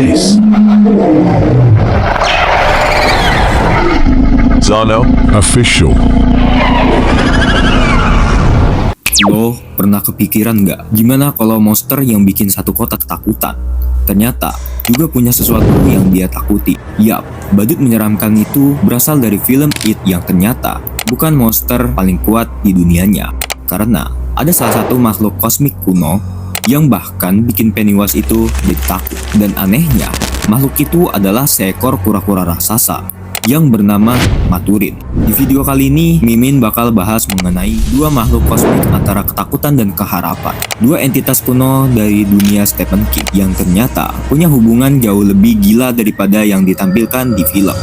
this? Zano? Official. Lo pernah kepikiran nggak gimana kalau monster yang bikin satu kota ketakutan ternyata juga punya sesuatu yang dia takuti? Yap, badut menyeramkan itu berasal dari film It yang ternyata bukan monster paling kuat di dunianya. Karena ada salah satu makhluk kosmik kuno yang bahkan bikin Pennywise itu jadi takut. Dan anehnya, makhluk itu adalah seekor kura-kura raksasa yang bernama Maturin. Di video kali ini, Mimin bakal bahas mengenai dua makhluk kosmik antara ketakutan dan keharapan. Dua entitas kuno dari dunia Stephen King yang ternyata punya hubungan jauh lebih gila daripada yang ditampilkan di film.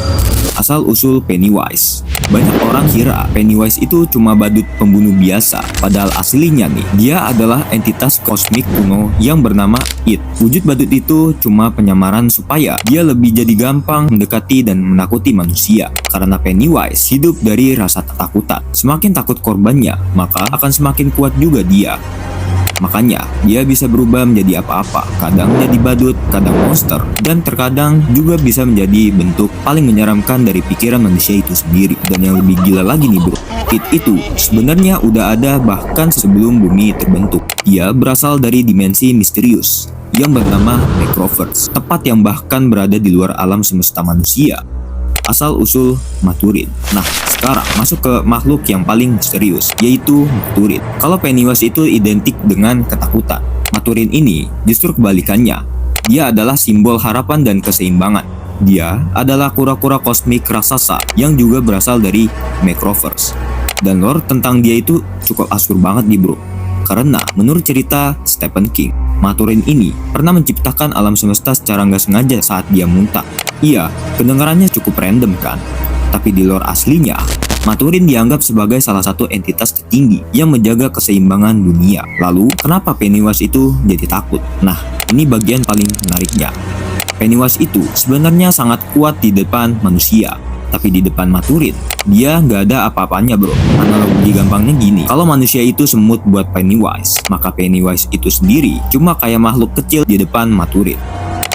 Asal-usul Pennywise. Banyak orang kira Pennywise itu cuma badut pembunuh biasa, padahal aslinya nih, dia adalah entitas kosmik kuno yang bernama It. Wujud badut itu cuma penyamaran supaya dia lebih jadi gampang mendekati dan menakuti manusia. Karena Pennywise hidup dari rasa ketakutan. Semakin takut korbannya, maka akan semakin kuat juga dia. Makanya, dia bisa berubah menjadi apa-apa. Kadang jadi badut, kadang monster, dan terkadang juga bisa menjadi bentuk paling menyeramkan dari pikiran manusia itu sendiri. Dan yang lebih gila lagi nih bro, It itu sebenarnya udah ada bahkan sebelum bumi terbentuk. Dia berasal dari dimensi misterius yang bernama Necroverse, tempat yang bahkan berada di luar alam semesta manusia. Asal-usul Maturin. Nah, sekarang masuk ke makhluk yang paling misterius, yaitu Maturin. Kalau Pennywise itu identik dengan ketakutan, Maturin ini justru kebalikannya. Dia adalah simbol harapan dan keseimbangan. Dia adalah kura-kura kosmik raksasa yang juga berasal dari Necroverse. Dan lore tentang dia itu cukup asyur banget nih bro. Karena menurut cerita Stephen King, Maturin ini pernah menciptakan alam semesta secara nggak sengaja saat dia muntah. Iya, kedengarannya cukup random kan? Tapi di lore aslinya, Maturin dianggap sebagai salah satu entitas tertinggi yang menjaga keseimbangan dunia. Lalu, kenapa Pennywise itu jadi takut? Nah, ini bagian paling menariknya. Pennywise itu sebenarnya sangat kuat di depan manusia. Tapi di depan Maturin, dia nggak ada apa-apanya bro. Analogi gampangnya gini, kalau manusia itu semut buat Pennywise, maka Pennywise itu sendiri cuma kayak makhluk kecil di depan Maturin.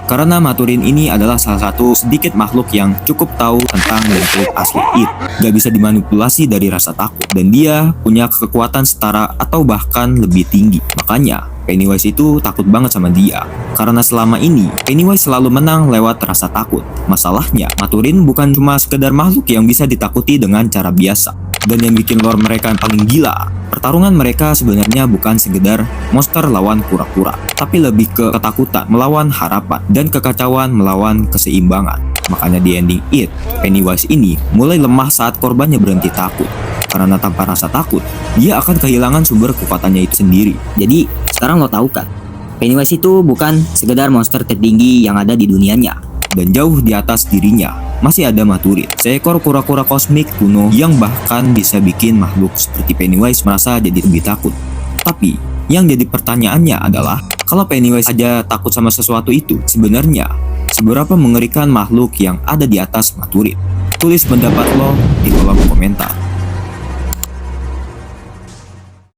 Karena Maturin ini adalah salah satu sedikit makhluk yang cukup tahu tentang bentuk asli It. Gak bisa dimanipulasi dari rasa takut. Dan dia punya kekuatan setara atau bahkan lebih tinggi. Makanya Pennywise itu takut banget sama dia. Karena selama ini Pennywise selalu menang lewat rasa takut. Masalahnya Maturin bukan cuma sekedar makhluk yang bisa ditakuti dengan cara biasa. Dan yang bikin lore mereka yang paling gila, pertarungan mereka sebenarnya bukan sekedar monster lawan kura-kura, tapi lebih ke ketakutan melawan harapan dan kekacauan melawan keseimbangan. Makanya di ending It, Pennywise ini mulai lemah saat korbannya berhenti takut. Karena tanpa rasa takut, dia akan kehilangan sumber kekuatannya itu sendiri. Jadi sekarang lo tahu kan, Pennywise itu bukan sekedar monster tertinggi yang ada di dunianya. Dan jauh di atas dirinya masih ada Maturin, seekor kura-kura kosmik kuno yang bahkan bisa bikin makhluk seperti Pennywise merasa jadi lebih takut. Tapi yang jadi pertanyaannya adalah, kalau Pennywise aja takut sama sesuatu itu, sebenarnya seberapa mengerikan makhluk yang ada di atas Maturin? Tulis pendapat lo di kolom komentar.